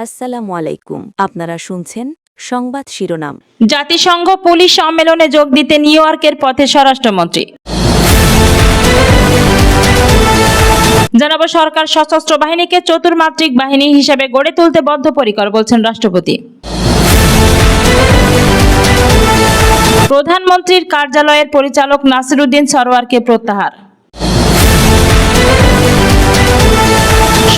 আসসালামু আলাইকুম। আপনারা শুনছেন সংবাদ শিরোনাম। জাতিসংঘ পুলিশ সম্মেলনে যোগ দিতে নিউ ইয়র্কের পথে স্বরাষ্ট্রমন্ত্রী। জানাবো, সরকার সশস্ত্র বাহিনীকে চতুর্মাত্রিক বাহিনী হিসেবে গড়ে তুলতে বদ্ধপরিকর বলছেন রাষ্ট্রপতি। প্রধানমন্ত্রীর কার্যালয়ের পরিচালক নাসিরুদ্দিন সরোয়ারকে প্রত্যাহার।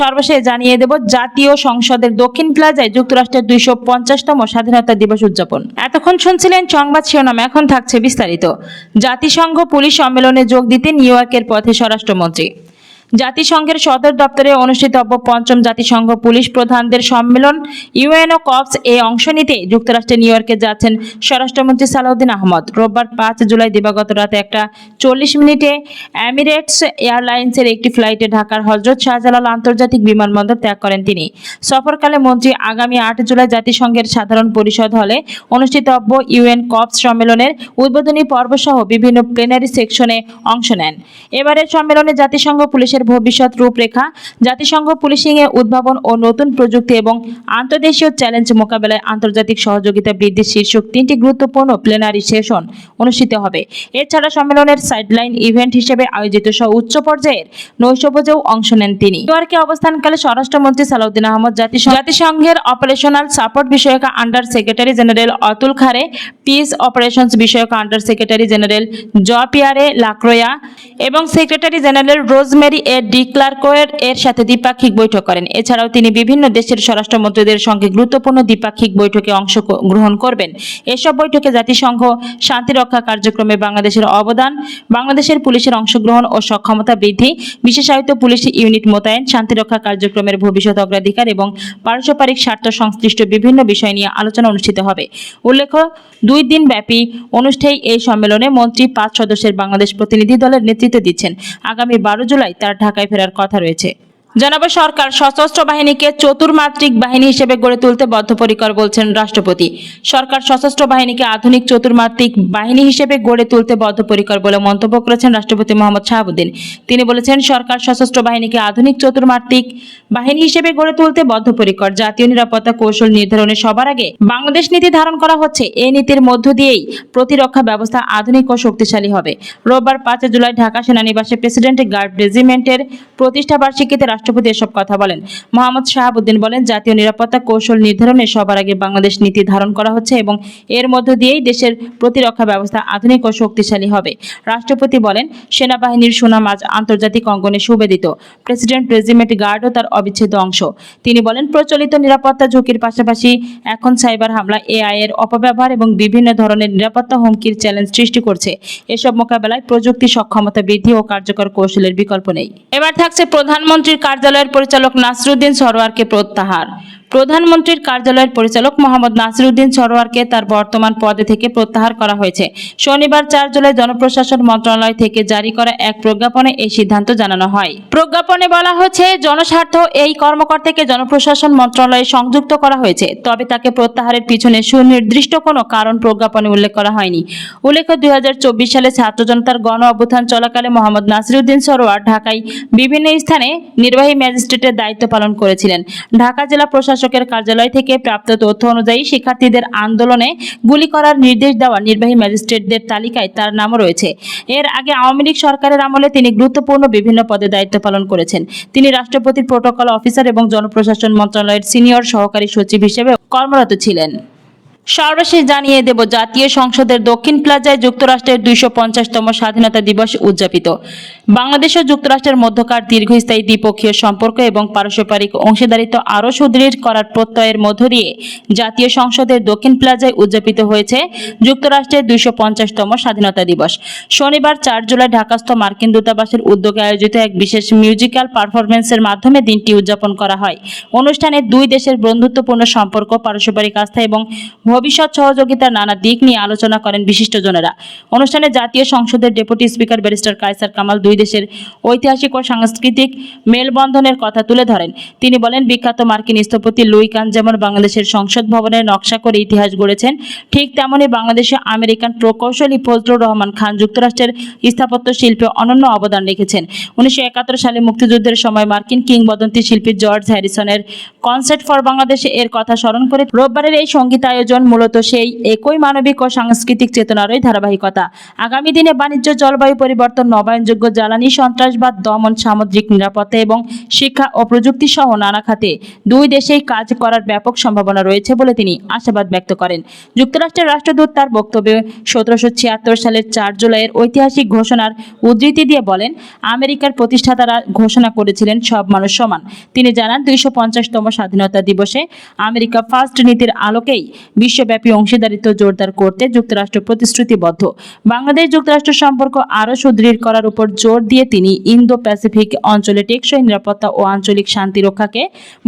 সর্বশেষ জানিয়ে দেব, জাতীয় সংসদের দক্ষিণ প্লাজায় যুক্তরাষ্ট্রের 250তম স্বাধীনতা দিবস উদযাপন। এতক্ষণ শুনছিলেন সংবাদ শিরোনাম, এখন থাকছে বিস্তারিত। জাতিসংঘ পুলিশ সম্মেলনে যোগ দিতে নিউ ইয়র্কের পথে স্বরাষ্ট্রমন্ত্রী। জাতিসংঘের সদর দপ্তরে অনুষ্ঠিতব্য পঞ্চম জাতিসংঘ পুলিশ প্রধানদের সম্মেলন ইউএনও কপস এ অংশ নিতে যুক্তরাষ্ট্রের নিউ ইয়র্কে যাচ্ছেন স্বরাষ্ট্রমন্ত্রী সালাউদ্দিন আহমদ। রোববার 5 জুলাই দিবাগত রাতে 1:40 এমিরেটস এয়ারলাইন্সের একটি ফ্লাইটে ঢাকার হযরত শাহজালাল আন্তর্জাতিক বিমানবন্দর ত্যাগ করেন তিনি। সফরকালে মন্ত্রী আগামী 8 জুলাই জাতিসংঘের সাধারণ পরিষদ হলে অনুষ্ঠিতব্য ইউএন কপস সম্মেলনের উদ্বোধনী পর্ব সহ বিভিন্ন প্লেনারি সেকশনে অংশ নেন। এবারের সম্মেলনে জাতিসংঘ পুলিশের ভবিষ্যৎ রূপরেখা, জাতিসংঘ পুলিশিংয়ে উদ্ভাবন ও নতুন প্রযুক্তি এবং আন্তর্দেশীয় চ্যালেঞ্জ মোকাবেলায় আন্তর্জাতিক সহযোগিতা বৃদ্ধির শীর্ষক 3টি গুরুত্বপূর্ণ প্লেনারি সেশন অনুষ্ঠিত হবে। এছাড়া সম্মেলনের সাইডলাইন ইভেন্ট হিসেবে আয়োজিত সহ উচ্চ পর্যায়ের নৈশভোজেও অংশ নেন তিনি। নিউ ইয়র্কে অবস্থানকালে স্বরাষ্ট্রমন্ত্রী সালাউদ্দিন আহমদ জাতিসংঘের অপারেশনাল সাপোর্ট বিষয়ক আন্ডার সেক্রেটারি জেনারেল অতুল খারে, পিস অপারেশনস বিষয়ক আন্ডার সেক্রেটারি জেনারেল জঁ-পিয়ারে লাক্রোয়া এবং সেক্রেটারি জেনারেল রোজমেরি ডি ক্লার্কের এর সাথে দ্বিপাক্ষিক বৈঠক করেন। এছাড়াও তিনি বিভিন্ন দেশের স্বরাষ্ট্রমন্ত্রীদের সঙ্গে গুরুত্বপূর্ণ দ্বিপাক্ষিক বৈঠকে অংশগ্রহণ করবেন। এসব বৈঠকে জাতিসংঘ শান্তিরক্ষা কার্যক্রমে বাংলাদেশের অবদান, বাংলাদেশের পুলিশের অংশগ্রহণ ও সক্ষমতা বৃদ্ধি, বিশেষায়িত পুলিশ ইউনিট মোতায়েন, শান্তিরক্ষা কার্যক্রমের ভবিষ্যৎ অগ্রাধিকার এবং পারস্পরিক স্বার্থ সংশ্লিষ্ট বিভিন্ন বিষয় নিয়ে আলোচনা অনুষ্ঠিত হবে। উল্লেখ্য, 2 দিন ব্যাপী অনুষ্ঠানে এই সম্মেলনে মন্ত্রী 5 সদস্যের বাংলাদেশ প্রতিনিধি দলের নেতৃত্ব দিচ্ছেন। আগামী 12 জুলাই তার ঢাকায় ফেরার কথা রয়েছে। জানাবো, সরকার সশস্ত্র বাহিনীকে চতুর্মাত্রিক বাহিনী হিসেবে গড়ে তুলতে বদ্ধপরিকর বলছেন রাষ্ট্রপতি। সরকার সশস্ত্র বাহিনীকে আধুনিক চতুর্মাত্রিক বাহিনী হিসেবে গড়ে তুলতে বদ্ধপরিকর বলে মন্তব্য করেছেন রাষ্ট্রপতি মোহাম্মদ শাহাবুদ্দিন। তিনি বলেছেন, সরকার সশস্ত্র বাহিনীকে আধুনিক চতুর্মাত্রিক বাহিনী হিসেবে গড়ে তুলতে বদ্ধপরিকর। জাতীয় নিরাপত্তা কৌশল নির্ধারণে সবার আগে বাংলাদেশ নীতি ধারণ করা হচ্ছে। এই নীতির মধ্য দিয়েই প্রতিরক্ষা ব্যবস্থা আধুনিক ও শক্তিশালী হবে। রোববার 5 জুলাই ঢাকা সেনানিবাসে প্রেসিডেন্ট গার্ড রেজিমেন্টের প্রতিষ্ঠা বার্ষিকীতে রাষ্ট্রপতি এসব কথা বলেন। মোহাম্মদ শাহাবুদ্দিন বলেন, জাতীয় নিরাপত্তা কৌশল নির্ধারণে সবার আগে বাংলাদেশ নীতি ধারণ করা হচ্ছে এবং এর মধ্য দিয়েই দেশের প্রতিরক্ষা ব্যবস্থা আধুনিক ও শক্তিশালী হবে। রাষ্ট্রপতি বলেন, সেনাবাহিনীর সুনাম আজ আন্তর্জাতিক অঙ্গনে সুবেদিত। প্রেসিডেন্ট রেজিমেন্ট গার্ডও তার অবিচ্ছেদ্য অংশ। তিনি বলেন, প্রচলিত নিরাপত্তা ঝুঁকির পাশাপাশি এখন সাইবার হামলা, এআই এর অপব্যবহার এবং বিভিন্ন ধরনের নিরাপত্তা হুমকির চ্যালেঞ্জ সৃষ্টি করছে। এসব মোকাবেলায় প্রযুক্তি সক্ষমতা বৃদ্ধি ও কার্যকর কৌশলের বিকল্প নেই। এবার থাকছে প্রধানমন্ত্রীর কার্যালয়ের পরিচালক নাসিরুদ্দিন সরোয়ারকে প্রত্যাহার। প্রধানমন্ত্রীর কার্যালয়ের পরিচালক মোহাম্মদ নাসিরুদ্দিন সরোয়ারকে তার বর্তমান পদে থেকে প্রত্যাহার করা হয়েছে। শনিবার 4 জুলাই জনপ্রশাসন মন্ত্রণালয় থেকে জারি করা এক প্রজ্ঞাপনে এই সিদ্ধান্ত জানানো হয়। প্রজ্ঞাপনে বলা হয়েছে, জনস্বার্থ এই কর্মকর্তাকে জনপ্রশাসন মন্ত্রণালয়ে সংযুক্ত করা হয়েছে, তবে তাকে প্রত্যাহারের পিছনে সুনির্দিষ্ট কোনো কারণ প্রজ্ঞাপনে উল্লেখ করা হয়নি। উল্লেখ্য, 2024 সালে ছাত্র জনতার গণ অভ্যুত্থান চলাকালে মোহাম্মদ নাসিরুদ্দিন সরোয়ার ঢাকায় বিভিন্ন স্থানে নির্বাহী ম্যাজিস্ট্রেটের দায়িত্ব পালন করেছিলেন। ঢাকা জেলা প্রশাসকের কার্যালয় থেকে প্রাপ্ত তথ্য অনুযায়ী শিক্ষার্থীদের আন্দোলনে গুলি করার নির্দেশ দেওয়া নির্বাহী ম্যাজিস্ট্রেটদের তালিকায় তার নামও রয়েছে। এর আগে আওয়ামী লীগ সরকারের আমলে তিনি গুরুত্বপূর্ণ বিভিন্ন পদে দায়িত্ব পালন করেছেন। তিনি রাষ্ট্রপতির প্রোটোকল অফিসার এবং জনপ্রশাসন মন্ত্রণালয়ের সিনিয়র সহকারী সচিব হিসেবে কর্মরত ছিলেন। সর্বশেষ জানিয়ে দেব, জাতীয় সংসদের দক্ষিণ প্লাজায় যুক্তরাষ্ট্রের 250তম স্বাধীনতা দিবস উদযাপিত। বাংলাদেশ ও যুক্তরাষ্ট্রের মধ্যকার দীর্ঘস্থায়ী দ্বিপক্ষীয় সম্পর্ক এবং পারস্পরিক অংশীদারিত্ব আরও সুদৃঢ় করার প্রত্যয়ের মধ্য দিয়ে জাতীয় সংসদের দক্ষিণ প্লাজায় উদযাপিত হয়েছে যুক্তরাষ্ট্রের 250তম স্বাধীনতা দিবস। শনিবার 4 জুলাই ঢাকাস্থ মার্কিন দূতাবাসের উদ্যোগে আয়োজিত এক বিশেষ মিউজিক্যাল পারফরমেন্সের মাধ্যমে দিনটি উদযাপন করা হয়। অনুষ্ঠানে দুই দেশের বন্ধুত্বপূর্ণ সম্পর্ক, পারস্পরিক আস্থা এবং ভবিষ্যৎ সহযোগিতার নানা দিক নিয়ে আলোচনা করেন বিশিষ্টজনেরা। অনুষ্ঠানে জাতীয় সংসদের deputy speaker barrister Kaiser Kamal দুই দেশের ঐতিহাসিক ও সাংস্কৃতিক মেলবন্ধনের কথা তুলে ধরেন। তিনি বলেন, বিখ্যাত মার্কিন স্থপতি লুই কান যেমন বাংলাদেশের সংসদ ভবনের নকশা করে ইতিহাস গড়েছেন, ঠিক তেমনি বাংলাদেশে আমেরিকান প্রকৌশলী ফজলুর রহমান খান যুক্তরাষ্ট্রের স্থাপত্য শিল্পে অনন্য অবদান রেখেছেন। 1971 সালে মুক্তিযুদ্ধের সময় মার্কিন কিংবদন্তি শিল্পী জর্জ হ্যারিসনের কনসার্ট ফর বাংলাদেশে এর কথা স্মরণ করে রোববারের এই সঙ্গীতায়োজন মূলত সেই একই মানবিক ও সাংস্কৃতিক চেতনারই ধারাবাহিকতা। আগামী দিনে বাণিজ্য, জলবায়ু পরিবর্তন, নবায়নযোগ্য জ্বালানি, সন্ত্রাসবাদ দমন, সামুদ্রিক নিরাপত্তা এবং শিক্ষা ও প্রযুক্তি সহ নানা খাতে দুই দেশেই কাজ করার ব্যাপক সম্ভাবনা রয়েছে বলে তিনি আশাবাদ ব্যক্ত করেন। যুক্তরাষ্ট্রের রাষ্ট্রদূত তার বক্তব্যে 1776 সালের 4 জুলাইয়ের ঐতিহাসিক ঘোষণার উদ্ধৃতি দিয়ে বলেন, আমেরিকার প্রতিষ্ঠাতারা ঘোষণা করেছিলেন সব মানুষ সমান। তিনি জানান, 250তম স্বাধীনতা দিবসে আমেরিকা ফার্স্ট নীতির আলোকেই বিশ্বব্যাপী অংশীদারিত্ব জোরদার করতে যুক্তরাষ্ট্র প্রতিশ্রুতিবদ্ধ। বাংলাদেশ যুক্তরাষ্ট্র সম্পর্ক আরও সুদৃঢ় করার উপর জোর দিয়ে তিনি ইন্দো প্যাসিফিক অঞ্চলে টেকসই নিরাপত্তা ও আঞ্চলিক শান্তি রক্ষাকে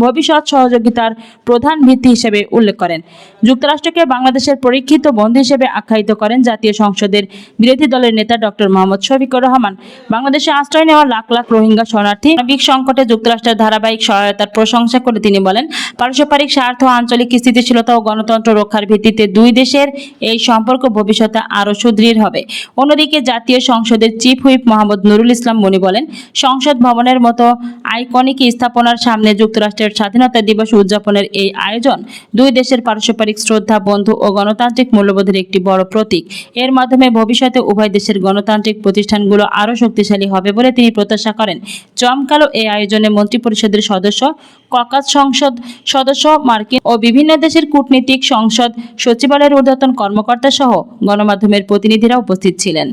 ভবিষ্যৎ সহযোগিতার প্রধান ভিত্তি হিসেবে উল্লেখ করেন। যুক্তরাষ্ট্রকে বাংলাদেশের পরীক্ষিত বন্ধু হিসেবে আখ্যায়িত করেন জাতীয় সংসদের বিরোধী দলের নেতা ডক্টর মোহাম্মদ শফিকুর রহমান। বাংলাদেশে আশ্রয় নেওয়া লাখ লাখ রোহিঙ্গা শরণার্থী মানবিক সংকটে যুক্তরাষ্ট্রের ধারাবাহিক সহায়তার প্রশংসা করে তিনি বলেন, পারস্পরিক স্বার্থ, আঞ্চলিক স্থিতিশীলতা ও গণতন্ত্র রক্ষার ভিত্তিতে দুই দেশের এই সম্পর্ক ভবিষ্যতে আরও সুদৃঢ় হবে। অন্যদিকে জাতীয় সংসদের চিফ হুইপ মোহাম্মদ নুরুল ইসলাম মনি বলেন, সংসদ ভবনের মতো আইকনিক স্থাপনার সামনে যুক্তরাষ্ট্রের স্বাধীনতা দিবস উদযাপনের এই আয়োজন দুই দেশের পারস্পরিক শ্রদ্ধা, বন্ধু ও গণতান্ত্রিক মূল্যবোধের একটি বড় প্রতীক। এর মাধ্যমে ভবিষ্যতে উভয় দেশের গণতান্ত্রিক প্রতিষ্ঠানগুলো আরও শক্তিশালী হবে বলে তিনি প্রত্যাশা করেন। জমকালো এই আয়োজনে মন্ত্রিপরিষদের সদস্য, ককাস সংসদ সদস্য, মার্কিন ও বিভিন্ন দেশের কূটনীতিক, সংসদ সচিবালয়ের ঊর্ধ্বতন কর্মকর্তা সহ গণমাধ্যমের প্রতিনিধিরা উপস্থিত ছিলেন।